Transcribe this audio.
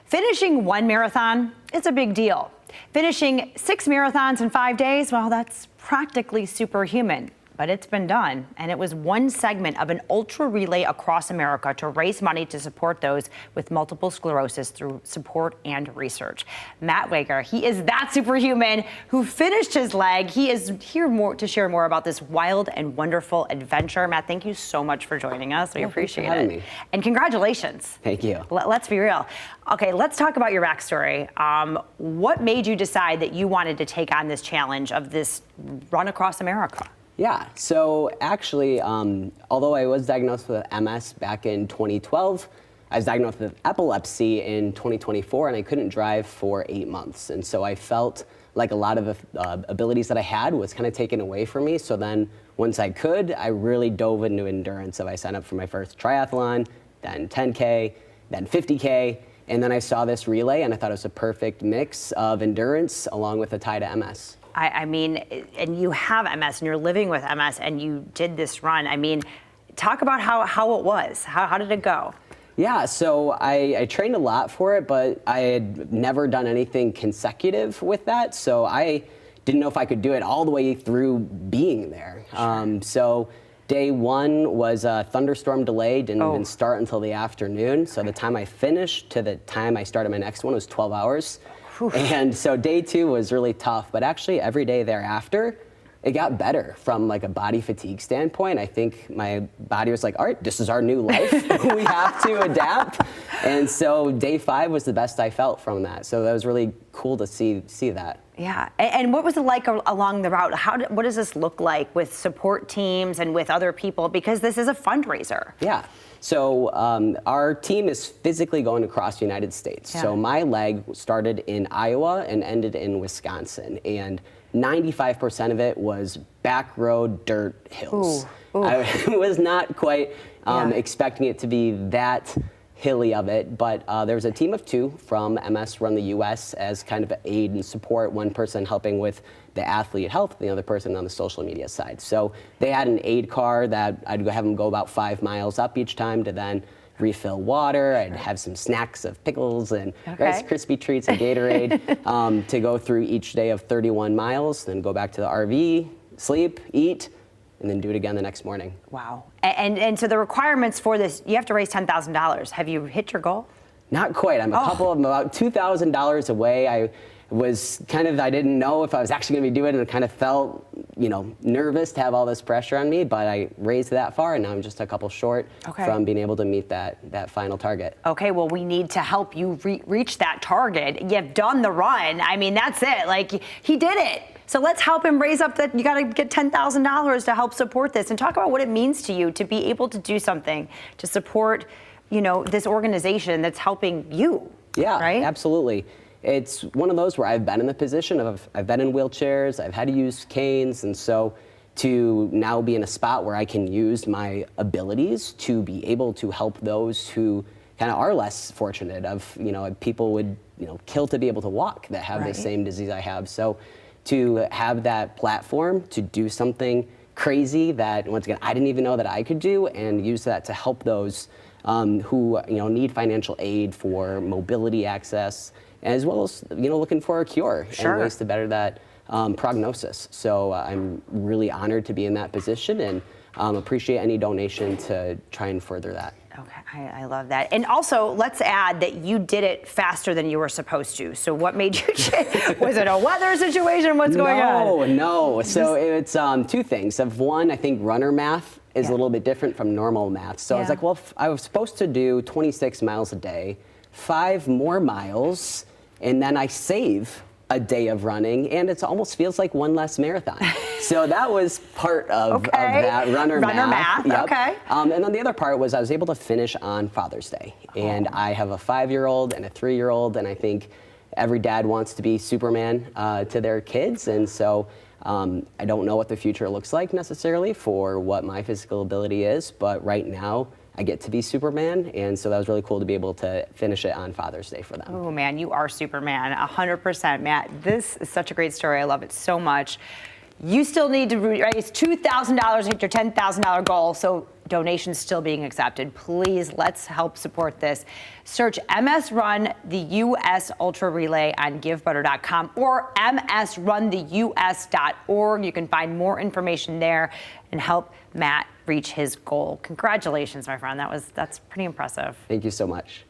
Finishing one marathon, it's a big deal. Finishing 6 marathons in 5 days, well, that's practically superhuman. But it's been done, and it was one segment of an ultra relay across America to raise money to support those with multiple sclerosis through support and research. Matt Wager, he is that superhuman who finished his leg. He is here to share more about this wild and wonderful adventure. Matt, thank you so much for joining us. We appreciate it. Me. And congratulations. Thank you. Let's be real. Okay, let's talk about your backstory. What made you decide that you wanted to take on this challenge of this run across America? Yeah, so actually, although I was diagnosed with MS back in 2012, I was diagnosed with epilepsy in 2024, and I couldn't drive for 8 months. And so I felt like a lot of the abilities that I had was kind of taken away from me. So then once I could, I really dove into endurance. So I signed up for my first triathlon, then 10K, then 50K. And then I saw this relay, and I thought it was a perfect mix of endurance along with a tie to MS. I mean, and you have MS and you're living with MS and you did this run. I mean, talk about how it was. How did it go? Yeah, so I trained a lot for it, but I had never done anything consecutive with that. So I didn't know if I could do it all the way through being there. Sure. So day one was a thunderstorm delay, didn't even start until the afternoon. So the time I finished to the time I started my next one was 12 hours. And so day two was really tough, but actually every day thereafter, it got better from like a body fatigue standpoint. I think my body was like, all right, this is our new life. We have to adapt. And so day 5 was the best I felt from that. So that was really cool to see that. Yeah, and what was it like along the route? What does this look like with support teams and with other people? Because this is a fundraiser. Yeah. So our team is physically going across the United States. Yeah. So my leg started in Iowa and ended in Wisconsin. And 95% of it was back road dirt hills. Ooh. I was not quite expecting it to be that hilly of it, but there was a team of 2 from MS Run the US as kind of aid and support, one person helping with the athlete health, the other person on the social media side. So they had an aid car that I'd have them go about 5 miles up each time to then refill water. I'd have some snacks of pickles and Rice Krispie treats and Gatorade to go through each day of 31 miles, then go back to the RV, sleep, eat, and then do it again the next morning. Wow. And so the requirements for this, you have to raise $10,000. Have you hit your goal? Not quite. I'm about $2,000 away. I didn't know if I was actually going to be doing it, and I kind of felt, nervous to have all this pressure on me, but I raised that far, and now I'm just a couple short from being able to meet that final target. Okay, well, we need to help you reach that target. You've done the run. I mean, that's it. Like, he did it. So let's help him raise up that. You got to get $10,000 to help support this, and talk about what it means to you to be able to do something to support, this organization that's helping you. Yeah, right? Absolutely. It's one of those where I've been in the position of, I've been in wheelchairs, I've had to use canes, and so to now be in a spot where I can use my abilities to be able to help those who kind of are less fortunate people would, kill to be able to walk that have the same disease I have. So to have that platform to do something crazy that, once again, I didn't even know that I could do, and use that to help those who need financial aid for mobility access, as well as looking for a cure and ways to better that prognosis. So I'm really honored to be in that position, and appreciate any donation to try and further that. Okay, I love that. And also, let's add that you did it faster than you were supposed to. So what made you change? Was it a weather situation? What's going on? No. So it's 2 things. One, I think runner math is a little bit different from normal math. So I was like, well, I was supposed to do 26 miles a day, 5 more miles, and then I save a day of running, and it almost feels like one less marathon. So that was part of that runner math. Yep. Okay. And then the other part was I was able to finish on Father's Day. And I have a 5-year-old and a 3-year-old, and I think every dad wants to be Superman to their kids. And so I don't know what the future looks like necessarily for what my physical ability is, but right now I get to be Superman, and so that was really cool to be able to finish it on Father's Day for them. Oh man, you are Superman, 100%, Matt. This is such a great story. I love it so much. You still need to raise $2,000 to hit your $10,000 goal. So donations still being accepted. Please, let's help support this. Search MS Run the US Ultra Relay on givebutter.com or msruntheus.org. You can find more information there and help Matt reach his goal. Congratulations, my friend. That's pretty impressive. Thank you so much.